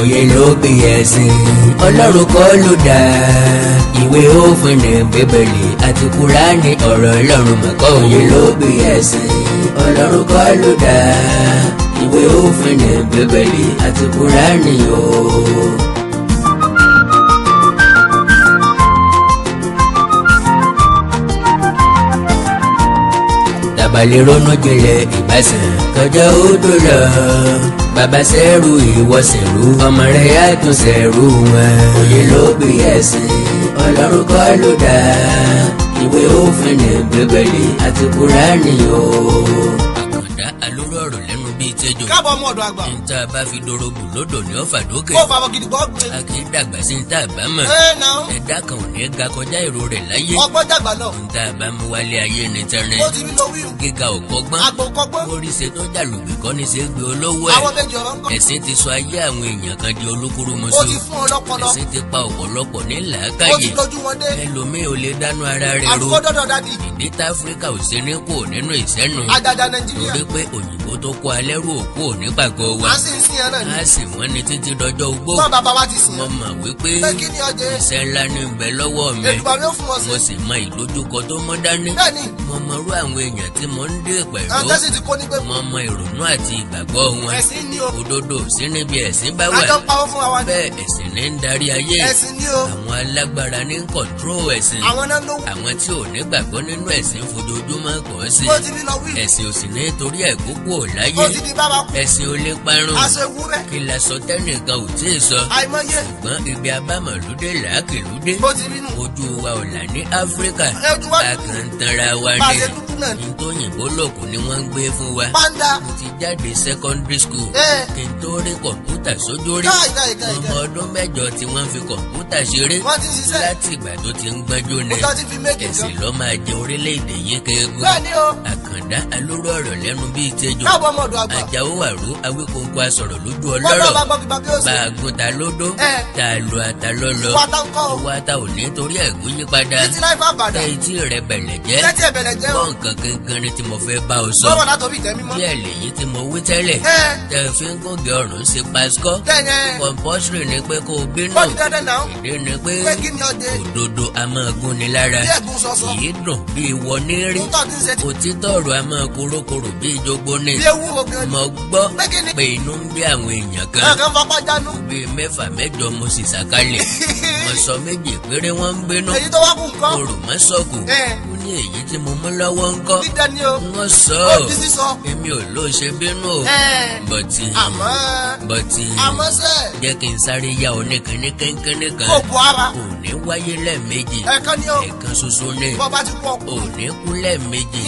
òye ló bí ẹ̀sìn Ọlọ́run kọ́ ló dá ìwé òfin ní Bíbélì àti Kùránì ọ̀rọ̀ Ọlọ́run mọ̀kọ́ òye ló bí ẹ̀sìn Ọlọ́run kọ́ ló dá ìwé òfin ní Bíbélì àti Kùránì o. Tabalẹ̀ ronú jinlẹ̀ ìbásàn kọjá odò lọ bàbá sẹ́rù ìwọ sẹ́rù ọmọ rẹ̀ yàtọ̀ sẹ́rù wọn. òye ló bí ẹ̀sìn Ọlọ́run kọ́ ló dá ìwé òfin ní Bíbélì àti Kùránì o. Àkàndá alóró ọ̀rọ̀ lẹ́nu bíi tẹ́jọ́. káàbọ̀ ọmọ ọ̀dọ̀ àgbà. níta bá fi dorogbò lódò ní ọ̀fà dókè. ó fàbọ̀ gidi gbọ́ gbé. a kì í dàgbà sí níta àbámọ̀. ẹ̀dá kan ò ní ga kọjá èrò rẹ̀ láyé. ọgbọ́n dàgbà náà. níta àbámu wálé ayé ní tẹ́rẹ̀. ó ti rí lọ wíwù. gíga ò kọ́gbọ́n. àgbò kọ́gbọ́n. oríṣi tó jàlùbí kọ́ ní ṣe é gbé olówó ẹ̀. àwọn méjì ọ̀rọ̀ ń kọ́. ẹ̀sìn ti sọ ayé àwọn èèyàn kan di olúkúrúmuṣu. ó ti fún ọlọ́pọlọ. ẹ̀sìn ti pa ọ̀pọ̀lọpọ̀ ní ó ti làákàyè. dojú wọn dé. ẹlòmíì ò lè dánú ara rẹ̀ ro. àdúgbò dọ́dọ̀ dádì. ìdí tá Áfíríkà ò ṣe ní kò nínú ìṣẹ́nu. àjàjà Nàìjíríà. torí pé òyìnbó tó kó alẹ́rù òkú ò ní pàgọ́ wa. à ń sìn sí ẹ náà ni. a sì wọ́n ní títí dọjọ́ ugbó. bọ́n bàbá wa ti sìn. mo mọ̀ wípé pé kí ni ọjẹ́. iṣẹ́ ńlá ní bẹ lọ́wọ́ mi. èdùbà mi ó fún ọ sí. mo sì mọ ìlójúkọ tó mọ́ dání. bẹ́ẹ̀ni. mo mọrú àwọn èèyàn tí mo ń dé pẹ̀lú. àwọn tẹ́sí ti kó ní pé. mo mọ ìrònú àti ìgbàgbọ́ wọn. ẹ̀sìn ni o. òdodo sí níbi ẹ̀sìn bá wà. àjọ ń pawọ́ fún wa ni. bẹ́ẹ̀ ẹ̀sìn ní ń darí ayé. ẹ̀sìn ni o. àwọn alágbára ní ń kọ̀ntró ẹ̀sìn. àwọn náà ló. àwọn tí ò ní gbàgbọ́ nínú ẹ̀sìn fojoojúmọ́ kọ́ sí. ó ti rí lọ wíwù. ẹ̀sìn ò sì ní torí ẹ̀ kókó láyé. ó ti di bàbá kú. ẹ̀sìn ò lè parun. aṣọ ewúrẹ́. kí la sọ tẹ́nìkan ò tí ì sọ. àìmọye. ṣùgbọ́n ibi abámọ̀lúdé làákìlúdé. ó ti rí nù. ojú wa ò là ní Áfíríkà. ojú wa a kàn ń tanra wa bá a ní. ṣe dúdú náà ni. nítòyìnbó lòkùn ni wọ́n ń gbé fún wa. pàǹdà. mo ti jáde secondary school. ẹ. kí n tó rí kọ̀ǹpútà sójú rí. káì. ọmọ ọdún mẹ́jọ tí wọ́n fi kọ̀ǹpútà ṣeré. wọ́n ti ṣiṣẹ́. láti ìgbà tó ti ń gbẹ́jú ni. ó ti fi méjì ẹ̀sìn kan. ló máa jẹ orílẹ̀-èdè yìí kéegun. bẹ́ẹ̀ni o. Àkàndá alóró ọ̀rọ̀ lẹ́nu bíi tẹ́jọ́. káàbọ̀ ọmọ ọ̀dọ̀ àgbà. Àjàó Wàrú Awíkóńkó asọ̀rọ̀ lójú bọ́dọ̀ ọlọ́rọ̀. bá gbọ́ kíba bí ó ṣe. bàgùn ta lódó. ẹ. ta lo ata lọ́lọ́. wà á tán kọ́ o. wà á ta ò ní torí ẹ̀gún yí padà. títí láì fà bàdà. tẹ́ etí rẹ̀ bẹ̀lẹ̀ jẹ́. tẹ́tí ẹ̀bẹ̀rẹ̀ jẹ́ o. gbọ́ nǹkan kankan ni tí mo fẹ́ bá ọ sọ. lọ́wọ́ látọ̀ bí ìtẹ́ mímọ́. díẹ̀ lèyí tí mo wí tẹ́lẹ̀. ẹ. tẹ́ ẹ fi ń gògè ọ̀run ṣe pásítọ̀. tẹ́yẹ. compulsory ni pé kó o bínú. ó ti dandan náà. ìdí ni pé pé kí ni ọjẹ́. òdodo a máa gún ni lára. bí ẹ̀gún sọ́sọ́. kì í dùn bí ìwọ ní rí. tó ti ń ṣe ti. òtítọ́ ọ̀rọ̀ a máa korokoro bí ìjogbo ní. bí ewu ogun. mo gbọ́ pé kí ni. pé inú ń bí àwọn èèyàn kan. ẹ̀kan fapá jánu. bíi mẹ́fà mẹ́jọ mo sì ṣàkálẹ̀. mo sọ méjì péré wọ́n ń bínú. èyí tó wá kú nǹkan. mo rò mọ́ sọ́kù. ẹ. ó ní èyí tí mo mú lọ́wọ́ ń kọ́. dídá ni o. wọ́n sọ ó ọ́ ti sísọ. èmi ò ló ṣe bínú o. ẹ. bọ̀tì àmọ́. àmọ́ sẹ́. jẹ́ kí n sáré yá ọ nìkan ní kẹ́ńkẹ́ní kan. kò bu ara. kò ní wáyé lẹ́ẹ̀mejì. ẹ̀kan ni o. ẹ̀kan ṣoṣo ní. bọ́ bá ti kú ọkù. ò ní kú lẹ́ẹ̀mejì.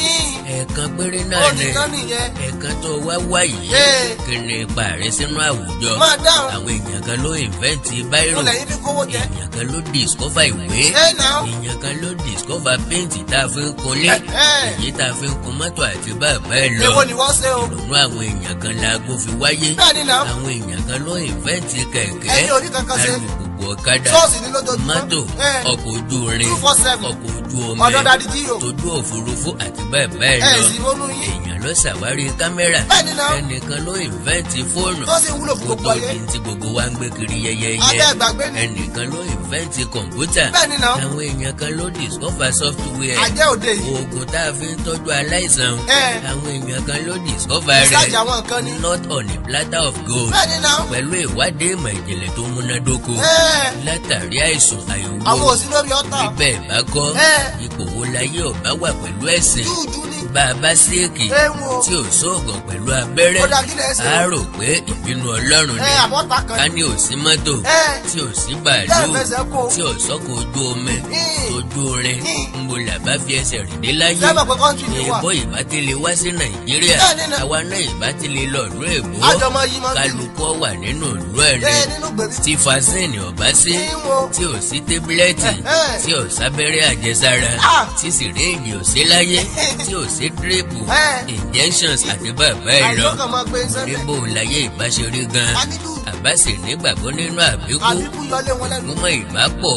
ẹ̀kan péré ó náà ti ni. tán nìyẹn. ẹ̀kan tó wá wáyé. Ee. kí ni ipa rẹ sínú àwùjọ. máa dáhùn. àwọn èèyàn kan ló invẹ́ǹtì báírò. mo lẹ́yìn fi kówó jẹ. èèyàn kan ló discover ìwé. ẹ náà. èèyàn kan ló discover péǹtì tá a fi ń kunlé. èyí tá a fi ń kun mọ́tò àti bàbá ẹ lọ. èwo ni wọ́n ṣe o. ìrònú àwọn èèyàn kan laago fi wáyé. bẹ́ẹ̀ni náà. àwọn èèyàn kan ló invẹ́ǹtì kẹ̀kẹ́. ẹ̀yin orí kankan ṣe. alùpùpù ọ̀kadà. ṣọ́ọ̀ṣì ní lójoojúmọ́. mọ́tò ẹ. ọkọ̀ ojú irin 247. ọkọ̀ ojú omi ọ̀dọ̀ dadi jí o. tójú òfurufú àti bẹ́ẹ̀ bẹ́ẹ̀ ẹ lọ. sì ronú yín. èèyàn ló ṣàwárí kámẹ́rà. bẹ́ẹ̀ni náà. ẹnìkan ló invẹ́ǹtì fóònù. tó sì wúlò fún gbogbo tó ayé. di tí gbogbo wa ń gbé kiri abẹ́ yẹyẹyẹ. ìgbàgbé ni. ẹnìkan ló invẹ́ǹtì kọ̀ǹpútà. bẹ́ẹ̀ni náà. àwọn èèyàn kan ló discover software. àjẹ́ òde yìí. oògùn tá a fi ń tọ́jú aláìsàn. ẹ. àwọn èèyàn kan ló discover ìsájà rẹ̀. àwọn nǹkan ni. not on a platter of gold. bẹ́ẹ̀ni náà. pẹ̀lú ìwádìí ìmọ̀ ìjìnlẹ̀ tó múnádóko. ẹ. látàrí àìsàn àwọn àìwò òsì lórí ọ̀tá. bíbẹ̀ bá kọ́ ẹ. ipò wo láyé ọ̀bá wà pẹ̀lú ẹ̀sìn. júùjú ni. bá a bá séèkì ẹ wo. tí ò sóògùn pẹ̀lú abẹ́rẹ́ ó dá kí lẹ̀ ṣe. a rò pé ìbínú Ọlọ́run ẹ ni. àbọ̀tà kan. ká ní ò sí mọ́tò ẹ. tí ò sí jẹ́ bàálù ìfẹsẹ̀ kó. tí ò sọ́kò ojú omi Hmm. ojú orin Hmm. ń bo làbá fi ẹsẹ̀ rìn dé láyé. sẹ́mọ̀ pé kọ́ńtì ni wà. èèbó ìbá ti lè wá sí Nàìjíríà Bẹ́ẹ̀ni náà. àwa náà ìbá ti lè lọ ìlú èbó àjọmọ yìí máa ń bí. kálukú wà nínú ìlú ẹ̀ ẹ ní nínú gbèbí. tí fasíìnì ọ̀bá sí Ìwọ. tí ò sí tébúlẹ́ẹ̀tì Ẹ. tí ò sábẹ́rẹ́ àjẹsára Ah. tí sìréèjì ò sí láyé tí ò sí dírìpù Ẹ. injections àti bàbá ẹ̀ lọ àìlọ́kàn máa gbé sẹ́lẹ̀. níbo láyé ìbáṣeré gan a ní dúdú. àbá sì nígbàgbọ́ nínú àbíkú àbíkú yọlé wọn lẹ́nu. kó mọ ìbápọ̀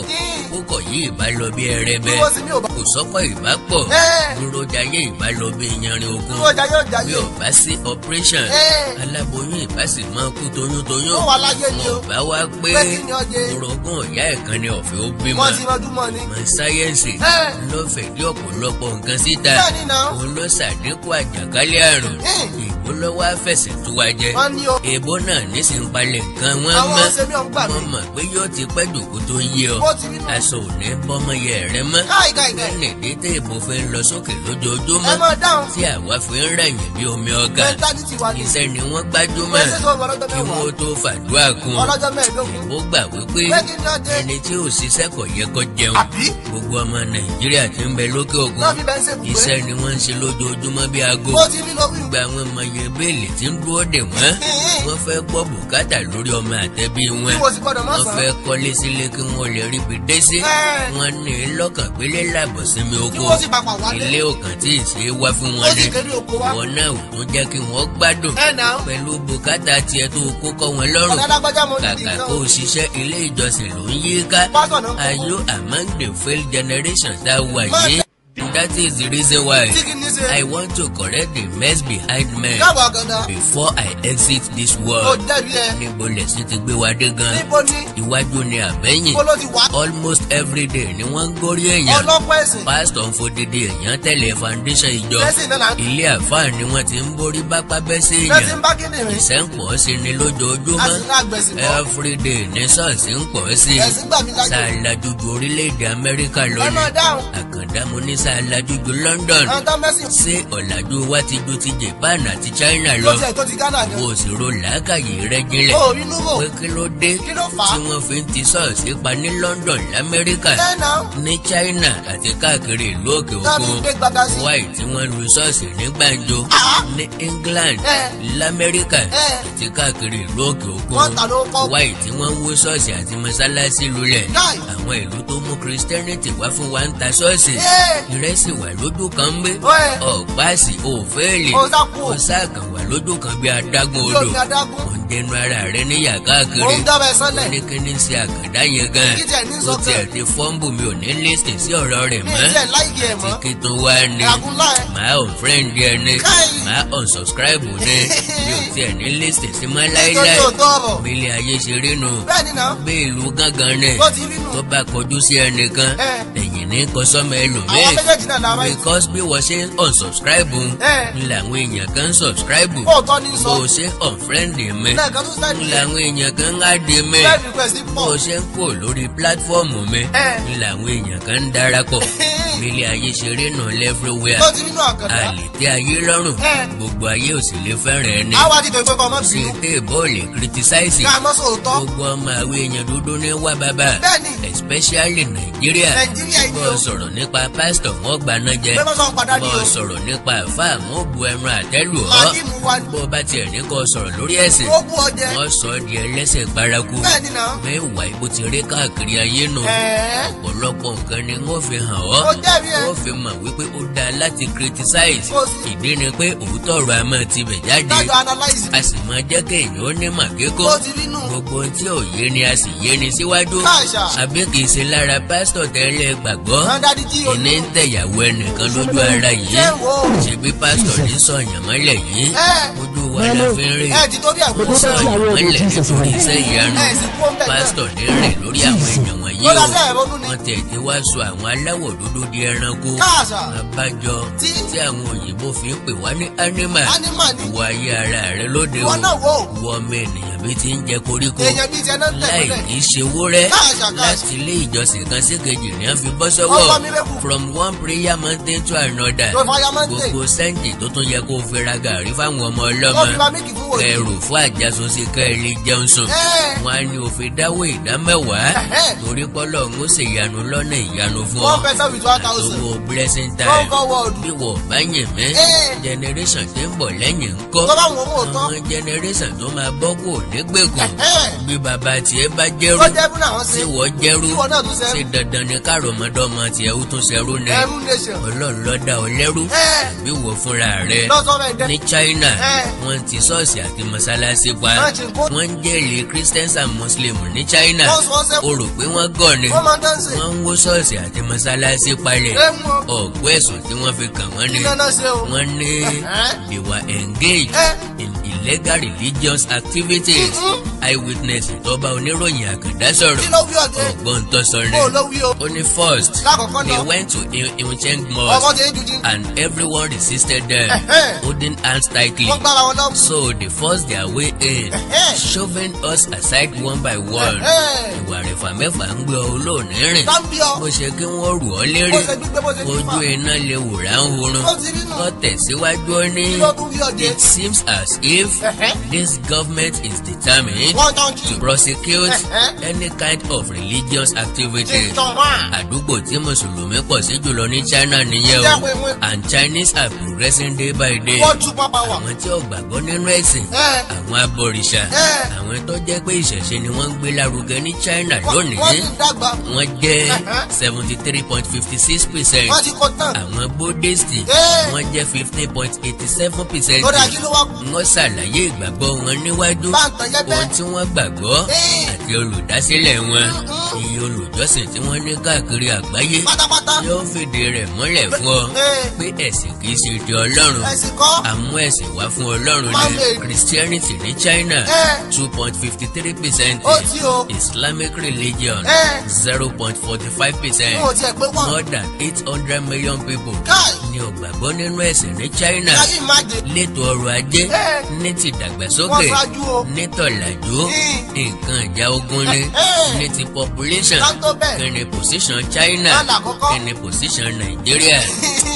púpọ̀ yìí ìbá lọ bí ẹrẹbẹ Dúró sí mi ò bá. kò sọ́kọ̀ ìbápọ̀ Ẹ́. dúró jayé ìbá lọ bí iyanrìn ogun Dúró jayé ò bí jayé. ọba sí operation Ẹ́. aláboyún ìbá sì máa kú toyúntoyún Ó wà láyé ni o. wọn bá wá pé Pé kí ni ọjẹ́? orogún ọ̀yá ẹ̀kan ni ọ̀fẹ́ ó bímọ Wọ́n ti rọjú mọ́ ni. mọ sáyẹ́ǹsì Ẹ́. ló fẹ̀dí ọ̀pọ̀lọpọ̀ nǹkan síta Bẹ́ẹ̀ni náà. òun ló ṣàdínkù àjàkálẹ̀ àrùn èbó lọ́wọ́ àfẹsẹ̀ tó wá jẹ Wọ́n ní o. èbó náà nísìnyí palẹ̀ nǹkan wọn Àwọn mọ́ ọ̀sẹ̀ mi ò ń gbà mí. wọn mọ̀ pé yóò ti pẹ́ jòkó tó yé ọ Ó ti rí nù. aṣọ ò ní bọ́mọyẹ rẹ mọ́ Káì káì káì. nìdí tí èbó fi ń lọ sókè Ẹ lójoojúmọ́ máa dáhùn. tí àwa fi ń rẹ̀yìn bí omi ọ̀gá Mẹ́ńtálítì wa ni. iṣẹ́ ni wọ́n gbájúmọ́ Wọ́n ṣe tó ọlọ́jọ́ kí mẹ́wàá. wọ́n tó fàdúrà kún Ọlọ́jọ́ mẹ́ẹ̀ẹ́dógún. ó gbà wípé Pé kí ni ọjẹ́? ẹni tí ò ṣiṣẹ́ kò yẹ kó jẹun Àbí? gbogbo ọmọ nàìjíríà tí ń bẹ lókè òkun Náà fi bẹ́ẹ̀ ṣe bùgbé. iṣẹ́ ni wọ́n ń ṣe lójoojúmọ́ bí aago Ó ti rí lórí. gba àwọn ọmọye béèlì tí ń dúró dè wọ́n wọ́n fẹ́ gbọ́ bùkátà lórí ọmọ àtẹ̀bí wọn Bí mo sì gbọ́dọ̀ má wọ́n sàn. fẹ́ kọ́lé sílé kí wọ́n lè rí ibi dé sí Ẹ́. wọ́n ní lọ́kàn pélé làbọ̀ sinmi Kí oko wọ́n sì papà wálé. ilé òkàn tí ì ṣe é wá fún Ó wọn sì ni kéré oko wá. wọn náà ò tún jẹ́ kí wọ́n gbádùn Ẹ náà. pẹ̀lú bùkátà tiẹ̀ tó kó kọ́ wọn lọ́rùn Ọ̀dà alágbájá mo ní kàkà ìdí kó o náà. ṣiṣẹ́ ilé ìjọsìn ló ń yí ká Pásọ̀ náà. are you among the failed generation tá a wà yìí that is the reason why Tí kì í ní ṣe. I want to correct the mess behind men Káàbọ̀ àgàdà. before I exit this Ó world jẹ̀bi ẹ. níbo lẹ̀sìn ti gbé wa dé gan Níbo ni? iwájú ni àbẹ́yìn Níbo ló ti wá? almost every day ni wọ́n ń gorí èèyàn Ọlọ́pàá ẹ̀sìn. pásítọ̀ ń fodidi èèyàn tẹ̀lé foundation ìjọ Lẹ́sìn náà là ń. ilé àfáà ni wọ́n ti ń borí bápá bẹ́ sí Lẹ́sìn èèyàn ń bá kíni rìn. ìṣẹ́ ń pọ̀ sí ni A lójoojúmọ́ sì ní àgbẹ̀sìn bọ̀. everyday ní ṣọ́ọ̀ṣì ń pọ̀ sí Ẹ̀sìn gbà mí lájú. ṣàlàjújú orílẹ̀-èdè Amẹ́ríkà Ẹ lónìí máa dáhùn. àkàndá mo ní ṣàlàjújú London Àwọn tá mẹ́sìn. ṣé ọ̀làjú wa ti ju ti Japan àti China Ló lọ tiẹ̀ tó ti Ghana ni. bó o sì ro làákàyè rẹ jinlẹ̀ Ó rí inú wò. pé kí ló dé Kí ló fà á? tí wọ́n fi ń ti ṣọ́ọ̀ṣì pa ní London l'Amẹ́ríkà Ẹ náà. ní China àti káàkiri ìlú òkè Tábí òkun gbé gbàgbà sí. wáì tí wọ́n lu ṣọ́ọ̀ṣì ní gbàǹjo Ah! ní England l'Amẹ́ríkà àti káàkiri ìlú òkè Wọ́n òkun tà ló kọ́. wáì tí wọ́n wó ṣọ́ọ̀ṣì àti mọ́sálásí lulẹ̀ Káì. àwọn ìlú tó mú Christianity wá fún wa ń ta ṣọ́ọ̀ṣì ìrẹsì wà lójú kan gbé Ẹ́. ọ̀páàsì òféèlì Ó sá kú o. ọ̀sáàkàn wà lójú kan bí adágún Yóò odò ní adágún. ò ń dẹnu ara rẹ níyà káàkiri Ó ń dábẹ́ sọ́lẹ̀. ní kíní ṣe àkàndá yẹn gan Kí tiẹ̀ ní ó sọ́kàn. tiẹ̀ ti fọ́ǹbù mi ò ní lísìn sí ọ̀rọ̀ rẹ̀ Mi mọ́ ì tiẹ̀ láìkí ẹ̀ mọ́. kí tó wá ní Ẹ̀gúnlá ẹ̀. màá ò friend ẹ ní Káì. màá unsubscribe ní mi ò tiẹ̀ ní lísìn sí mọ́ Nítorí láíláí òótọ́ ọ̀rọ̀. bí ilé ayé ṣe rí nu Bẹ́ẹ̀ ni náà. bí ìlú gángan ní Ó ti rí nù. tó bá kọjú sí ẹnìkan Ẹ́. ẹ̀yìn ní kọsọ́mọ Àwọn ẹlòmíì méjèèjì náà làwọn ẹ̀. because bí wọ́n ṣe ń unsubscribe Ẹ́. ń làwọn èèyàn kan ń subscribe Òótọ́ ní bó sọ. o ṣe unfriend mi Lẹ́ẹ̀kan tó sẹ́ni. ń làwọn èèyàn kan ń add mi Friend request bó pọ̀. o ṣe ń kó lórí platform mi Ẹ́. ń làwọn èèyàn kan ń darapọ̀ nílé ayé ṣeré nù everywhere Ó ti rí nù àgàdà. a lè tẹ́ ayé lọ́rùn Ẹ́. gbogbo ayé ò sì lè fẹ́ràn ẹni Àwa ti tó ìpé kọ́ ọmọ ṣe bínú. tẹ́ bọ́ọ̀lì criticize Ká mọ́ sóòótọ́. gbogbo ọmọ àwọn èèyàn dúdú ní wá bàbá Bẹ́ẹ̀ni. especially Nàìjíríà Nàìjíríà yìí bó o. o sọ̀rọ̀ nípa pásítọ̀ wọn gbaná jẹ Pé mọ́sán padà bó ní o o. sọ̀rọ̀ nípa àfáà wọn bu ẹran àtẹ́lù ọ́ Màdìmú wa ni. bó o bá tiẹ̀ ní kó o sọ̀rọ̀ lórí ẹ̀sìn Ó bú ọjẹ́. wọ́n sọ ọ́ di ẹlẹ́sẹ̀ paraku Bẹ́ẹ̀ ni náà. mẹ́wàá ibo ti rí káàkiri ayé nù Ẹ̀ẹ́. ọ̀pọ̀lọpọ̀ nǹkan ni wọ́n fi hàn ọ́ Ó jẹ́rìí ẹ̀. wọ́n fi mọ̀ wípé ó dáa láti criticize Ó sì. ìdí ni pé òótọ́ ọ̀rọ̀ a máa tibẹ̀ jáde Dájọ́ analyze. a sì máa jẹ́ kéèyàn ó ní màkíkó Ó ti rí nù. gbogbo ohun tí ò yé ni a sì yé ni síwájú Káàṣà. àbí kìí ṣe lára pásítọ̀ tẹ́lẹ̀ gbàgbọ́ Wọ́n dádí tí o ìní ń tẹ̀yàwó ẹnìkan lójú ara yìí Ṣé wo? ṣebí pásítọ̀ ní sọ̀yàn mọ́lẹ̀ yìí Ẹ́. ojú wa la fi ń rìn Ẹ ti torí ẹ̀ kú. ó sọ̀yàn mọ́lẹ̀ nítorí iṣẹ́ ìyanu Ẹ sì kú ó ń bẹ̀ náà. pásítọ̀ ní rìn lórí àwọn èèyàn wọ̀nyí Ó o dá sẹ́ẹ̀ ronú ni. wọ́n tẹ̀ tí wá sọ àwọn aláwọ̀ dúdú di ẹranko Káàṣà. abájọ Tí. tí àwọn òyìnbó fi ń pè wá ní animal Animal ni. ìwà ayé ara rẹ lóde Ìwọ náà wò. ìwọ ọmọ ènìyàn bí ti ń jẹ koríko Èèyàn bíi tiẹ̀ náà ń tẹ̀ láì mọ́lẹ̀. kì í ṣe wúrẹ́ Káàṣà, káàṣà. láti ilé ìjọsìn kan sí kejì ní a fi bọ́ Ọkọ sọ́wọ́ mi rẹ́kù. from one prayer mountain to another Tó fàyà máa ń tè. gbogbo sẹ́ǹtì tó tún yẹ kó o fi ra gàrí fáwọn ọmọ Ó ọlọ́mọ fi máa mílìkì fún wòlíì. kẹrù fún àjàsọ sí kẹ́ẹ̀lì jẹun sùn Ẹ́. wọn á ní òfin dáwọ́ ìdá mẹ́wàá Ẹ̀hẹ́. torí pọ́lọ̀ ń ṣe ìyanu lọ́nà ìyanu fún ọ. 1% with 1,000. owó blessing time. Come forward. bí wọ́n bá yìn mí. generation tí ń bọ̀ lẹ́yìn ń kọ́. Tó bá wọn mú òótọ́. àwọn generation tó máa bọ́ kò nígbèkùn. bí bàbá tiẹ̀ bá jẹ́rú. Tó jẹ́ fún àwọn tí ṣe. wọ́n jẹ́rú. Tí wọ́n náà tún ṣẹ́rú. ṣe dandan ni kárọ̀mọdọ́mọ tiẹ̀ ó tún ṣẹrú ni. Ẹrú nation. ọlọ́run ló dá ọ lẹ́rú. bí wọ́n fúnra rẹ̀. Lọ́sọ̀ bẹ́ẹ̀ dẹ́. ní China wọ́n ti ṣọ́ọ̀ṣì àti mọ́sálásí pa. Wọ́n ti kó. wọ́n ń jẹ́rìí Christians and Muslims ní China. Wọ́n sọ sẹ́kù. o rò pé wọ́n gọ̀ ni. Wọ́n máa ń dánsì. wọ́n ń wó ṣọ́ọ̀ṣì àti mọ́sálásí palẹ̀. Ẹ mú ọ. ọ̀gbọ́ ẹ̀sùn tí wọ́n fi kàn wọ́n ni. Kí náà ṣe o? wọ́n ní they were engaged in illegal religious activities. eyewitness tọ́ba oníròyìn àkàndá sọ̀rọ̀. Kí ló wí ọ̀dẹ́? ọ̀gbọ́n tó sọ ni. Bó ló wí o? ó ní first Lákọ̀ọ́kọ́ they náà. went to Imcheng Ọkọ Mosque ti ń jují. and everyone resisted them, holding hands tightly. Wọ́n gbára wọn lọ́mú. So they forced their way in, shoving us aside one by one. ìwà rẹ̀fà mẹ́fà ń gbé ọ olóòní rìn. Tábíọ̀. bó ṣe kí wọ́n rù ọ́ lérí. Bó ṣe gbígbé bó ṣe gbígbà. ojú iná lè wòrà ń horun. Ó ti rí nù. ó tẹ̀síwájú ó ní. Kí ló tún wí ọ̀dẹ́? It seems as if this government is determined Wọ́n tán to kí. prosecute any kind of religious activity. Ìtàn wá. àdúgbò tí mùsùlùmí pọ̀ sí jùlọ ní China nìyẹn Jẹ́ o, wíwí. and Chinese are progressing day by day. Wọ́n tún pápá wà. àwọn tí ò gbàgbọ́ nínú ẹ̀sìn, àwọn abọ̀rìṣà, àwọn tó jẹ́ pé ìṣẹ̀ṣe ni wọ́n ń gbé lárugẹ ní China lónìí, Wọ́n ti dàgbà. wọ́n jẹ́ 73.56%. Wọ́n ti kó tán. àwọn Buddhist wọ́n jẹ́ 15.87%. Lọ́dà kí ló wá kù? wọ́n ṣàlàyé ìgbàgbọ́ wọn níwájú, Bá ń tàn jẹ́ bẹ́ẹ̀. ohun tí wọ́n gbàgbọ́ àti olùdásílẹ̀ wọn, iye olùjọ́sìn tí wọ́n ní káàkiri àgbáyé Pátápátá. yóò fìdí rẹ̀ múlẹ̀ fún ọ pé ẹ̀sìn kìí ṣe ti Ọlọ́run. Ẹ̀sìn kọ́. àmú ẹ̀sìn wá fún Ọlọ́run Máa ní lè. Christianity ní China 2.53%, Ó tí o. Islamic religion 0.45%. Wọ́n ò tiẹ̀ pé wọ́n. more than 800 million people Káì. ni ò gbàgbọ́ nínú ẹ̀sìn ní China. Káyí má dé. létò ọrọ̀ ajé, ní ti ìdàgbàsókè, Wọ́n ṣáájú o. ní tọ̀làjú, nǹkan ìjà ogun ni, ní ti population, Sáńtó bẹ́ẹ̀. kí ni position China, Lálà àkọ́kọ́. kí ni position Nàìjíríà.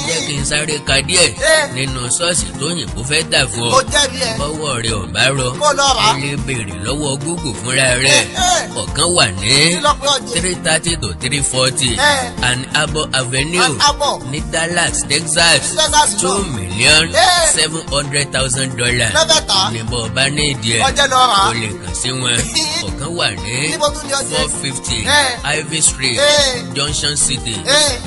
jẹ́ kí n sáré ka díẹ̀ nínú ṣọ́ọ̀ṣì tó yìnbó fẹ́ tà fún Mo ọ. jẹ́rìí ẹ̀. bọ́wọ́ rẹ ò bá rọ, Kó lọ rà á. o lè béèrè lọ́wọ́ Google fúnra rẹ̀. ọ̀kan wà ní Kí ló pé ọ̀dẹ́? 330 to 340 and Abo Avenue Ann Arbor. ní Dallas, Texas, Texas $2,700,000 Lẹ́bẹ̀ta. ní bọ́ bá ní ìdí ẹ̀. Ọjẹ́ lọ rà á. o lè kàn sí wọn. ọ̀kan wà ní Níbo tún ni ọjẹ́? 450 Ivy Street, Junction City,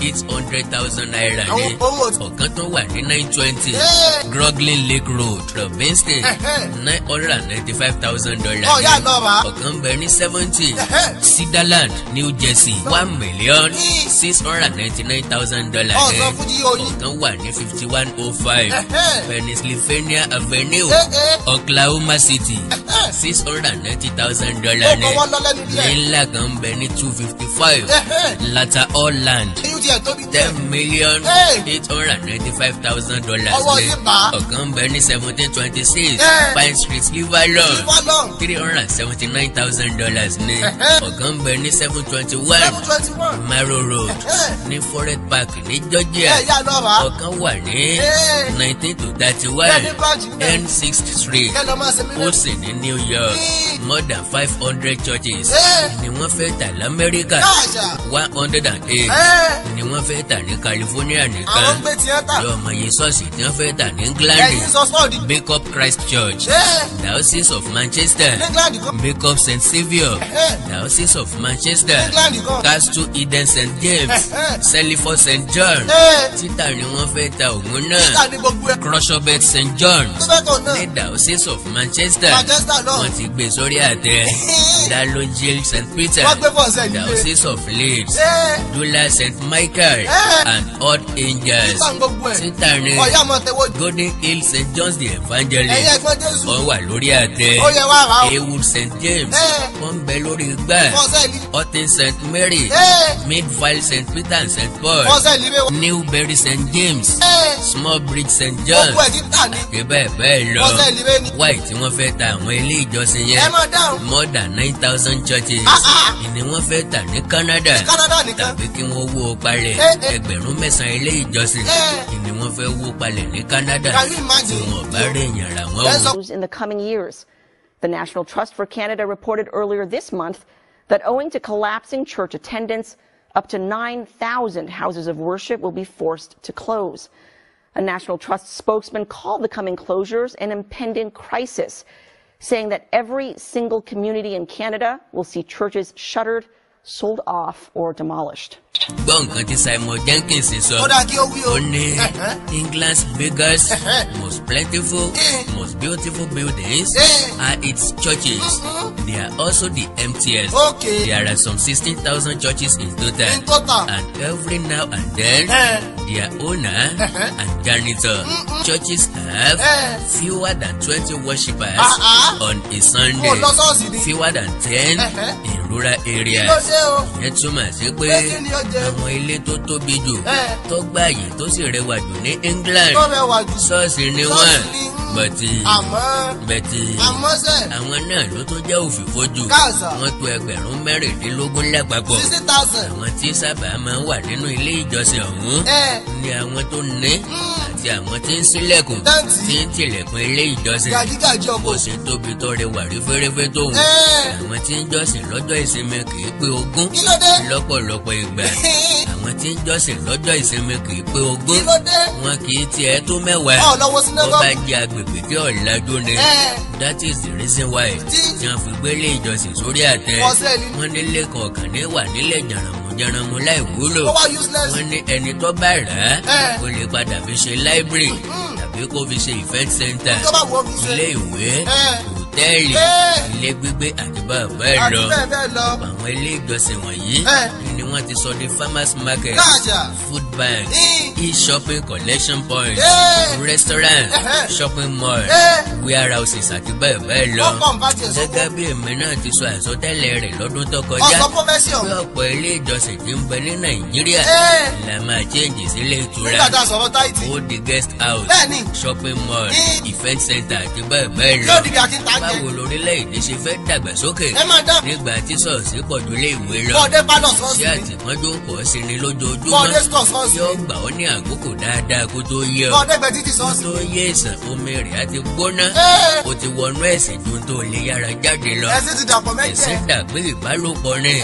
800,000 naira ní. Àwọn owó ò tí. ọ̀kan tó wà ní 920 Groglin Lake Road, Robinson, $995,000 Ó yá lọ rà á. ọ̀kan bẹ ní 70 Cedarland, New Jersey, $1,699,000 Ọ̀sán fún jí oyin. ọ̀kan wà ní 5105 Pennsylvania Avenue, Oklahoma City, $690,000 Ó kọ́ wọ́n lọ lẹ́nu díẹ̀. ní ńlá kan bẹ ní 255 Latter Holland, Iyún tiẹ̀ tóbi tẹ̀. $10,895,000 Ọwọ́ yìí bá. ọ̀kan bẹ ní 1726 Pine Street, Liverlong, Liverlong. $379,000 ní. ọ̀kan bẹ ní 721 721. Maro Road ní Forest Park ní Georgia. Yá lọ rà á. ọ̀kan wà ní 19 to Bẹ́ẹ̀ 31 ní báàjì náà. N6th Street, Kẹ́ lọ máa ṣe mí ó sì ní New York. more than 500 churches ni wọ́n fẹ́ tà l'Amẹ́ríkà, 108 ni wọ́n fẹ́ tà ní California nìkan. Àwọn gbé tiẹ̀ tà. yọ̀ọ̀mọ̀ yìí ṣọ́ọ̀ṣì tí wọ́n fẹ́ tà ní England. Ẹ̀yin sọ sọ́ọ̀dì. Bishop Christ Church, Diocese of Manchester, England kan. Bishop St. Saviour, Diocese of Manchester, England kan. Castle Eden St. James, Selifo St. John. títà ni wọ́n fẹ́ ta òun náà. Títà ní gbogbo ẹ̀. Crossobet St. John Títà náà. ní Diocese of Manchester. Manchester náà. wọ́n ti gbé sórí àtẹ. Dalogil St. Peter, Wọ́n gbé fọ́ọ̀sẹ̀ nílé. Diocese of Leeds, Dula St. Michael and Odd Angels. Títà gbogbo ẹ̀. títà ni Ọ̀yá mọ̀ tẹ́wọ́. Golden Hill St. John's the Ẹ̀yẹ Evangelist. ẹ̀gbọ́n Jésù. wọ́n wà lórí àtẹ. Ó yẹ wá rà ó. Heywood St. James, wọ́n ń bẹ lórí igbá. Fọ́ọ̀sẹ̀ ìlú. Horton St. Mary, Midvale St. Peter and St. Paul, Fọ́ọ̀sẹ̀ ìlú. Newbury St. James, Small Bridge St. John, Gbogbo ẹ̀ títà ní. àti bẹ́ẹ̀ bẹ́ẹ̀ lọ. Fọ́ọ̀sẹ̀ ìlú ni. Wáì tí wọ́n fẹ́ ta àwọn ilé ìjọsìn Ẹ yẹn. máa dáhùn. More than 9,000 churches ni wọ́n fẹ́ tà ní Canada. Canada nìkan. Tàbí kí wọ́n wó o palẹ̀. Ẹgbẹ̀rún 9 ilé ìjọsìn ni wọ́n fẹ́ wó palẹ̀ ní Canada. Can you imagine? Tí wọ́n bá rẹ̀ yàn rà wọ́n o. In the coming years. The National Trust for Canada reported earlier this month that owing to collapsing church attendance, up to 9,000 houses of worship will be forced to close. A National Trust spokesman called the coming closures an impending crisis, saying that every single community in Canada will see churches shuttered, sold off, or demolished. gbọ́ nǹkan tí Simon Jenkins sọ Ó dáa kí ó wí o. ó ní England's biggest most plentiful most beautiful buildings are its churches. They are also the emptiest. Okay. There are some 16,000 churches in total. In total. And every now and then their owner and janitor churches have fewer than 20 worshippers on a Sunday, Mo lọ ṣọ́ọ̀ṣì ni. fewer than 10 in rural Kí ló areas. dé o? Ìyẹn túmọ̀ sí pé Kí ni ó jẹ? àwọn ilé tó tóbi jù tó gbààyè tó sì rẹwà jù ní England Tó rẹwà jù. ṣọ́ọ̀ṣì ni wọ́n Ṣọ́ọ̀ṣì ni. bẹ̀tì Àmọ́ sẹ́. àwọn náà ló tún jẹ́ òfìfo jù Káàsà. wọ́n tó 16,000 lápapọ̀. 60,000. Àwọn tí sábà máa ń wà nínú ilé ìjọsìn ọ̀hún ni àwọn tó ní àti àwọn tí ń ṣílẹ̀kùn Dáǹtì. tí ń tilẹ̀kùn ilé ìjọsìn Gàjígàjí ọkọ̀. bó ṣe tóbi tó rẹwà rí fẹ́rẹ́fẹ́ tóun. Àwọn tí ń jọ́sìn lọ́jọ́ ìsinmi kì í pé 20 Kí ló dé? lọ́pọ̀lọpọ̀ ìgbà. Àwọn tí ń jọ́sìn lọ́jọ́ ìsinmi kì í pé 20 Kí ló dé? wọn kì í tiẹ̀ tó 10. Ọ̀ lọ́wọ́ Tó synagogue. bá jẹ́ agbègbè tí ọ̀làjú ni. That is the reason why Tí- tí wọ́n fi gbélé ìjọsìn sórí àtẹ. Ọ̀sẹ̀ ni. Wọ́n nílé kọ̀ọ̀kan ní wà nílẹ̀ jàràmù láì wúlò. Ó wá useless. Wọ́n ní ẹni tó bá rà á kó lè padà fi ṣe library tàbí kó fi ṣe event center, Tó bá wù ọ́ fi ṣe. ilé ìwé, Ẹ. hòtẹ́ẹ̀lì, Ẹ. ilé gbígbé àti bẹ́ẹ̀ bẹ́ẹ̀ Àti lọ. bẹ́ẹ̀ bẹ́ẹ̀ lọ. Àwọn ilé ìjọsìn wọ̀nyí Ẹ. ni wọ́n ti sọ di farmers market, Káàjà. food bank, Ẹ. e-shopping collection point, Ẹ. restaurant, Ẹhẹ́. shopping mall, Ẹ. warehouses àti bẹ́ẹ̀ bẹ́ẹ̀ lọ. Wọ́n kọ́ nǹkan tiẹ̀ sóko. Gẹ́gẹ́ bí èmi náà ti sọ àsọtẹ́lẹ̀ rẹ̀ lọ́dún tó kọjá Ọ̀sán profession. pé ọ̀pọ̀ ilé ìjọsìn tí ń bẹ ní Nàìjíríà Ẹ. la máa change sílé ìtura, Nígbà tá a sọ̀rọ̀ táìtì. ó di guest house, Bẹ́ẹ̀ni. shopping mall, Ẹ. event center àti bẹ́ẹ̀ bẹ́ẹ̀ lọ. Yóò di bí akíntàjẹ. Báwo lórílẹ̀-èdè ṣe fẹ́ dàgbàsókè Ẹ máa dá. nígbà tí ṣọ́ọ̀ṣì pọ̀ ju ilé ìwé lọ? Bọ́ọ̀dé pálọ̀ Ṣé sọ́ọ̀sì ni. àtìpọ́njú pọ̀ sí ni lójoojúmọ́? Bọ́ọ̀dé stọ̀ sọ́ọ̀sì Yóò ni. gbà ọ́ ní àkókò dáadáa kó tó yẹ ọ́. Bọ́ọ̀dé gbẹ títí sọ́ọ̀sì Tó ni. yé ìsàn omi rẹ̀ á ti gbóná. Ẹ. Ó ti wọnú ẹ̀sìn ju tó lè yára jáde lọ. Ẹ̀sìn ti dàpọ̀ Ẹ̀sìn mẹ́jẹ. dàgbé ìbálòpọ̀ ni.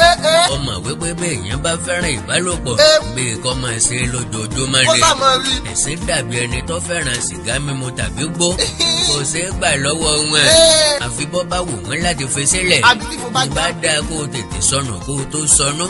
Ọmọ wípé bí èèyàn bá fẹ́ràn ìbálòpọ̀ bí kò máa ṣe lójoojúmọ́ Ó ni. sá mọ rí. Ẹ̀sìn dàbí ẹni tó fẹ́ràn sìgá mímu tàbí gbó. Kò ṣeé gbà lọ́wọ́ wọn. Àfi bọ́ bá wù wọ́n láti fi sílẹ̀. Àbí tí mo bá Ìbá dáa kó o tètè sọnù kó o tó sọnù.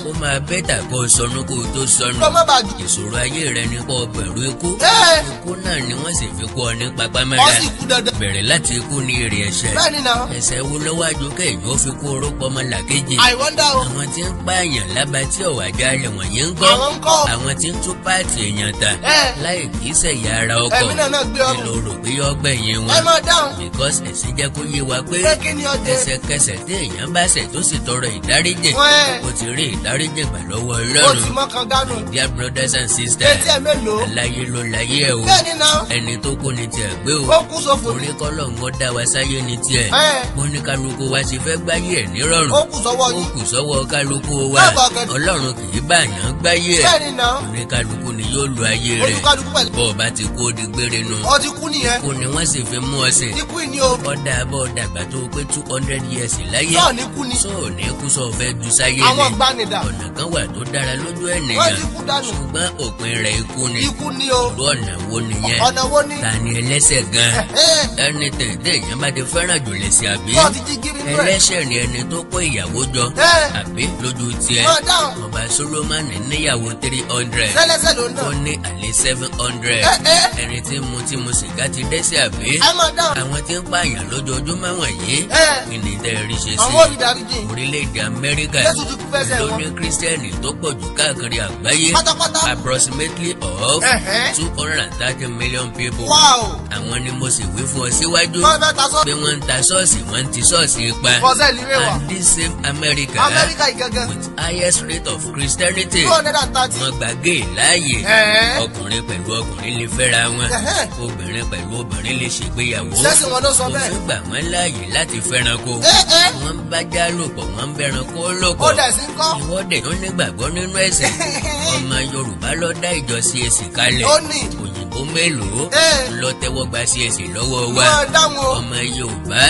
Ó máa bẹ́tà kó o sọnù kó o tó sọnù. Kó má bàa jù. Ìṣòro ayé rẹ ni kó o bẹ̀rù ikú. Ẹ. Ikú náà ni wọ́n sì fi kó ọ ní Ó papámẹ́ra. sì kú dandan. Bẹ̀rẹ̀ láti ikú ní èrè ẹ̀ṣẹ̀. Bẹ́ẹ̀ni náà. Ẹ̀ṣẹ̀ wo lọ́wọ́ àjòkè èèyàn ó fi kú orúkọ ọmọlàkejì. Àìwọ́ndà o. Àwọn tí ń pààyàn lába tí ọ̀wà jalè wọ̀nyí ń kọ́. Àwọn ń kọ́. Àwọn tí ń tún páàtì èèyàn ta. Ẹ. Láì kìí ṣẹ̀yà ara ọkọ̀. Ẹ̀mí náà gbé Kí ọrùn. ló rò pé yọ gbẹ̀yìn Ẹ wọn? máa dáhùn. Because ẹ̀sìn jẹ́ kó yé wa pé Pé kí ni ọdẹ? ẹ̀ṣẹ̀kẹsẹ̀ tí èèyàn bá ṣẹ̀ tó sì tọrọ ìdáríjì. Wọ́n ẹ̀. Ó ti rí ìdáríjì gbà lọ́wọ́ Ó ti Ọlọ́run. mọ́ kan gánù. Dear brothers and sisters, Etí ẹ̀ mélòó? aláyé ló láyé ẹ̀ o. Bẹ́ẹ̀ni náà. Ẹni tó kú ni tiẹ̀ gbé o. Ó kú sófo ni. Orí kọ́lọ̀ ń dá wa sáyé ni tiẹ̀. Ẹ. Mo ní kálukú wa ṣe fẹ́ gbáyé ẹ̀ nírọ̀rùn. Ó kù sọ́wọ́ Ó yín. kù sọ́wọ́ kálukú wa. Bẹ́ẹ̀ bá kẹ́- Ọlọ́run kì í báyàn gbáyé ẹ̀. Bẹ́ẹ̀ni náà. Orí kálukú ni yóò lu ayé rẹ̀. Olúkálukú pẹ̀lú. Bọ́ ọ bá ti kú ó di gbére nu. Ó ti kú nìyẹn. Kú ni wọ́n sì fi mú ọ sí. Ikú ni o. Ọ̀dà bọ́ dàgbà tó pé 200 years láyé. Sọ́ọ̀ ní kú ni. Sọ́ọ̀ ní kú sọ fẹ́ ju sáyé Àwọn ni. gbanidà. Ọ̀nà kan wà tó dára lójú Wọ́n ènìyàn. ti kú dànù. Ṣùgbọ́n òpin rẹ̀ ikú ni. Ikú ni o. Irú ọ̀nà wo nìyẹn? Ọ̀nà wo ni? Ta ni ẹlẹ́ṣẹ̀ gan? Ẹ. Ẹni tẹ̀tẹ̀ èèyàn bá ti fẹ́ràn jù lẹ̀sìn àbí? Wọ́n ti jí gírí nú ẹ̀. Ẹlẹ́ṣẹ̀ ni ẹni tó kó ìyàwó jọ. Ẹ. Àbí lójú tiẹ̀. Máa dáhùn. Ọba Solomoni níyàwó 300. Sẹ́lẹ́sẹ̀ ló ń Ó nà. ní àlè 700. Ẹni tí mu tí mu sìgá ti dẹ́ṣẹ̀ àbí? Ẹ máa dáhùn. Àwọn tí ń pààyàn lójoojúmọ́ wọ̀nyí. Ẹ. Kí ni tẹ́ ẹ rí ṣe sí? Àwọn olùdaríjì. Orílẹ̀-èdè Amẹ́ríkà Jésù ti kú fẹsẹ̀ ló wọn. ní kírísítẹ́nì tó pọ̀ jù káàkiri àgbáyé. Pátápátá. Approximately of Ẹ̀hẹ́. 230 million people. Wow. Àwọn ni mo sì wí fún ọ síwájú Wọ́n fẹ́ ta sọ́. pé wọ́n ń ta ṣọ́ọ̀ṣì wọ́n ń ti ṣọ́ọ̀ṣì pa. Bọ́sẹ̀ ìlú wa. And this same America Amẹ́ríkà yìí gangan. with highest rate of Christianity 230. wọ́n gba gay láàyè. Ẹ̀hẹ́. Ọkùnrin pẹ̀lú ọkùnrin lè fẹ́ra wọn. Ẹ̀hẹ́. Obìnrin pẹ̀lú obìnrin lè ṣègbéyàwó. Sẹ́sìn wọn ló sọ bẹ́ẹ̀. Òfin gbà wọ́n láàyè láti fẹ́ranko. Wọ́n ń bájá lòpọ̀ wọ́n ń bẹranko lòpọ̀. Ó dẹ̀ sí ń kọ́. Ìwọ́de tó nígbàgbọ́ nínú ẹ̀sìn. Ọmọ Yorùbá ló dá ìjọ CAC kalẹ̀. Ó ní. Òyìnbó èbó mélòó lọ tẹ́wọ́ gba CAC lọ́wọ́ wa Máa dáhùn o. ọmọ Yorùbá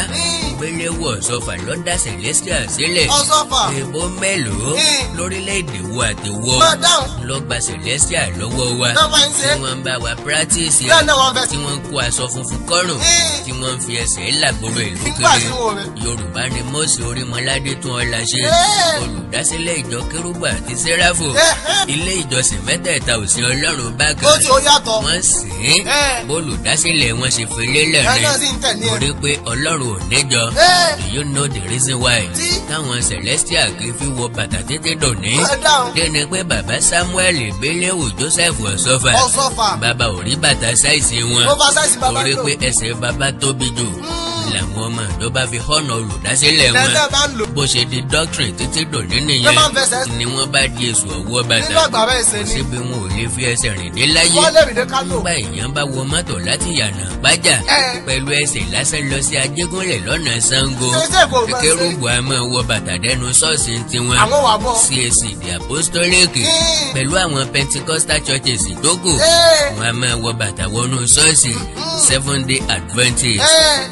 gbéléwọ̀ Ọ̀ṣọ́fà lọ́dà Celestial sílẹ̀ Ọ̀ṣọ́fà. èbó mélòó lórílẹ̀‐èdè wo àti wo Máa dáhùn. lọ gba Celestial lọ́wọ́ wa Náà máa ń ṣe. tí wọ́n ń bá wa practice Bẹ́ẹ̀ náà wọ́n fẹ́. tí wọ́n ń kó aṣọ funfun kọ́rùn tí wọ́n ń fi ẹsẹ̀ làgbòrò ìlú Nígbà kiri tí wọ́n rẹ̀. Yorùbá ni Mósè Orímọládé tún ọlá ṣe olùdásílẹ̀ ìjọ Kérúbù àti Séráfù ilé ìjọsìn mẹ́tẹ̀ẹ̀ta òsìn Ọlọ́run bákan Ó ti ó yàtọ̀. wọ́n sìn bólùdásílẹ̀ wọn ṣe fi lélẹ̀ Ẹ rẹ̀ náà sì ń tẹ̀lé ẹ. torí pé Ọlọ́run ò níjọ do you know the reason why Tí. táwọn Celestial kì í fi wọ bàtà tètè dòní Máa dáhùn. dẹ́ni pé bàbá Samuel Béléwò Joseph Ọ̀ṣọ́fà Ọ̀ṣọ́fà. bàbá ò rí bàtà sáìsì wọn Oversize bàbá torí lò. pé ẹsẹ̀ bàbá tóbi jù làwọn ọmọ ìjọba fi họ́nà olùdásílẹ̀ wọn Lẹ́lẹ́ máa ń lò. bó ṣe di doctrine títí dòní Ló máa ń nìyẹn fẹsẹ̀. ni wọ́n bá di èso ọwọ́ Nínú bàtà àgbàrá ẹsẹ̀ kò ni. síbi wọn ò lè fi ẹsẹ̀ rìn dé láyé Wọ́n lè rìn dé Kánò. nígbà èèyàn bá wọ mọ́tò láti yànnà pájà pẹ̀lú ẹsẹ̀ lásán lọ sí Ajégúnlẹ̀ lọ́nà Ṣàngó Ṣé kò máa ṣe? Kérúbù a máa wọ bàtà dẹnu ṣọ́ọ̀ṣì tiwọn Àwọn wà bọ̀. CAC the Apostolic pẹ̀lú àwọn Pentecostal churches tó kù wọn a máa wọ bàtà wọnú ṣọ́ọ̀ṣì Seventh Day Adventist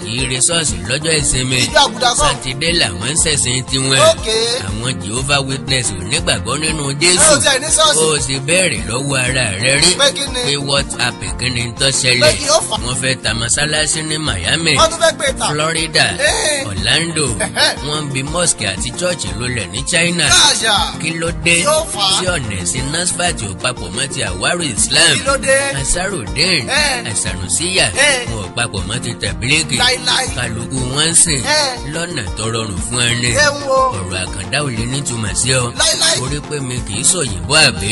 ìrè ṣọ́ọ̀ṣì lọ́jọ́ ìsinmi Ìjọ àgùdà kọ́. sátidé làwọn ń ṣẹ̀sìn tiwọn Okay. àwọn Jehovah Witness ò nígbàgbọ́ nínú Jésù Ẹ ò tiẹ̀ ní ṣọ́ọ̀ṣì. ó sì bẹ̀rẹ̀ lọ́wọ́ ara rẹ̀ rí Pé kí ni? pé what happened kí ni tó Pé ṣẹlẹ̀ kí ó fà. wọ́n fẹ́ ta mọ́sálásí ní Miami Wọ́n tún fẹ́ gbé ta. Florida Orlando Ẹ̀hẹ́. wọ́n ń bi mosque àti church lulẹ̀ ní China Káàṣà. kí ló dé Kí ó fà á? tí ọ̀nà ẹ̀sìn NASFAT ò papọ̀ mọ́ ti àwárí Islam Kí ló dé? Ansarudeen Àsànùsíyà wọn ò papọ̀ mọ́ ti tẹ̀bílíkì Láíláí. kálukú wọn ń sìn lọ́nà tó rọrùn fún ẹni Ẹ ń wo. ọ̀rọ̀ àkàndá ò lè nítumọ̀ sí ọ Láíláí. orí pé mi kì í sòyìnbó àbí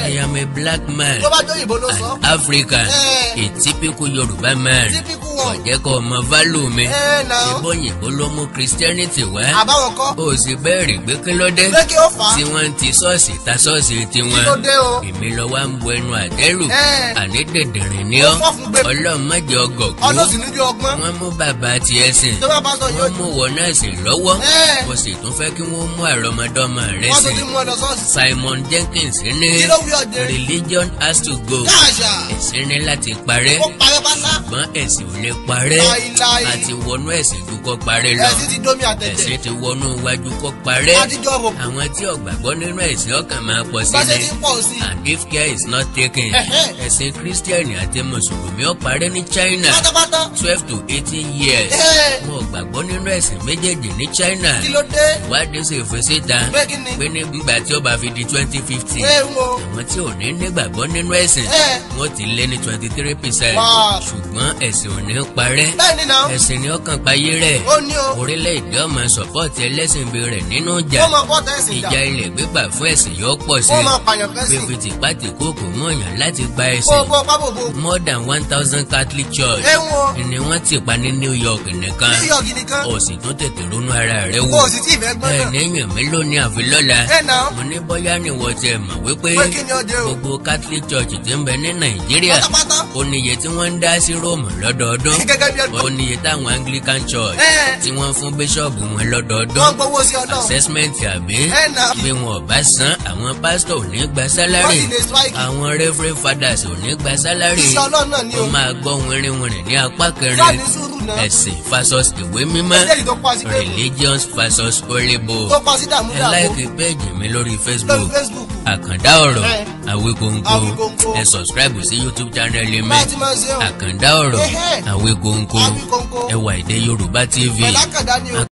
I am a black man Tó bá jó òyìnbó ló sọ. an African Eh. a typical Yorùbá man Typical one. ọ̀jẹ̀ kọ́ ọmọ válù mi náà. ìbọ̀yìnbó ló mú Christianity wá Àbáwọn kọ́. ó sì bẹ́ẹ̀rì pé kí ló dé Pé kí ó fà á. tí wọ́n ti ṣọ́ọ̀ṣì ta ṣọ́ọ̀ṣì tiwọn Kí ló dé o? èmi lọ wá ń bu ẹnu àtẹ́lù Eh. àní dèdèrè ní Ó ọ́ fọ́ fún gbé. Ọlọ́run má jẹ́ ọgọ̀ kú Ọlọ́sìn níbi ọgbọ́n. wọ́n mú bàbá tiẹ̀ sìn Tó bá bá sọ yóò wọ́n mú wọ náà sìn lọ́wọ́ Eh. kò sì tún fẹ́ kí wọ́n mú àrọ́mọdọ́mọ rẹ̀ Wọ́n tún sìn ti mú ọ lọ sọ́ọ̀sì. Simon Jenkins ní Kí ló wí ọ̀jẹ̀? religion has to go Káàṣà. ẹ̀sìn ní láti parẹ́ Ó parẹ́ pátá. ṣùgbọ́n ẹ̀sìn ò lè parẹ́ Láíláí. àti wọnú ẹ̀sìn ju kó parẹ́ lọ Ẹ̀sìn ti dómi àtẹ̀tẹ̀. ẹ̀sìn ti wọnú iwájú kó parẹ́ Àtijọ́ rò. àwọn tí ò gbàgbọ́ nínú ẹ̀sìn ọkàn máa pọ̀ sí Bá ṣe ni ti ń pọ̀ sí. and if care is not taken Ẹ̀hẹ́. ẹ̀sìn kírísítẹ́nì àti mùsùlùmí ó parẹ́ ní China Pátápátá. 12 to 18 years Eh. wọn ò gbàgbọ́ nínú ẹ̀sìn méjèèjì ní China Kí ló dé? ìwádìí sì fi síta Pé kí ni? pé nígbà tí ó bá fi di 2050 Ẹ ń wo. àwọn tí ò ní nígbàgbọ́ nínú ẹ̀sìn Eh. wọ́n ti lé ní 23%. Wow. ṣùgbọ́n ẹ̀sìn ò ní parẹ́ Bẹ́ẹ̀ ni náà. ẹ̀sìn ni ọkàn payé rẹ̀ Ó ní o. orílẹ̀-èdè ọmọ sọ̀pọ̀tì ẹlẹ́sìn bí rẹ̀ nínú ìjà Ó máa bọ́ tẹ̀sìn jà. ìjà ilẹ̀ gbígbà fún ẹ̀sìn yóò pọ̀ sí Ó máa pààyàn fẹ́ sí. fífi tìpátì kókò mọ̀ọ́yàn láti gba Ó ẹ̀sìn bọ́ pábòbò. more than 1,000 Catholic church Ẹ ń wo. ni wọ́n ti pa ní New York nìkan New York nìkan. ó sì tún tètè ronú ara rẹ̀ wò Kò sì tí ì fẹ́ gbọ́n náà. ènìyàn mélòó ni àfi lọ́la Ẹ náà. mo ní bóyá ni wọ́n ti mọ̀ wípé Pé kí ni ọjọ́ o? gbogbo Catholic church tí ń bẹ ní Nàìjíríà Pátápátá. ó níye tí wọ́n ń dá sí Róòmù lọ́dọọdún Gẹ́gẹ́ bí ẹgbẹ́. ó níye táwọn Anglican church Ẹ. tí wọ́n fún bíṣọ̀bù wọn Wọ́n lọ́dọọdún gbowó sí Ọlọ́run. assessment àbí Ẹ náà. bí wọn ò bá san àwọn pásítọ̀ ò ní gba Wọ́n sálárì sì lè strike. àwọn reverend fathers ò ní gba sálárì Iṣẹ́ Ọlọ́run náà ni ó o. máa gbọ́ wìrìwìrì ní apá Sáà kẹrin ní sùúrù náà. ẹ̀sìn versus ìwé mímọ́ Ẹlẹ́rìí tó pa sí Bẹ́ẹ̀bù. religions versus holy book Tó pa sí dààmú ẹ dààmú. láìkí péèjì mi lórí Lórí Facebook Facebook. àkàndá ọ̀rọ̀ Ẹ. Àwíkóńkó Àwíkóńkó. ẹ subscribe sí YouTube channel mi Bá a ti máa ń ṣe o. àkàndá ọ̀rọ̀ Ẹhẹ́. Àwíkóńkó Àwíkóńkó. ẹwà èdè Yorùbá TV Pẹ̀lú àkàndá ni o.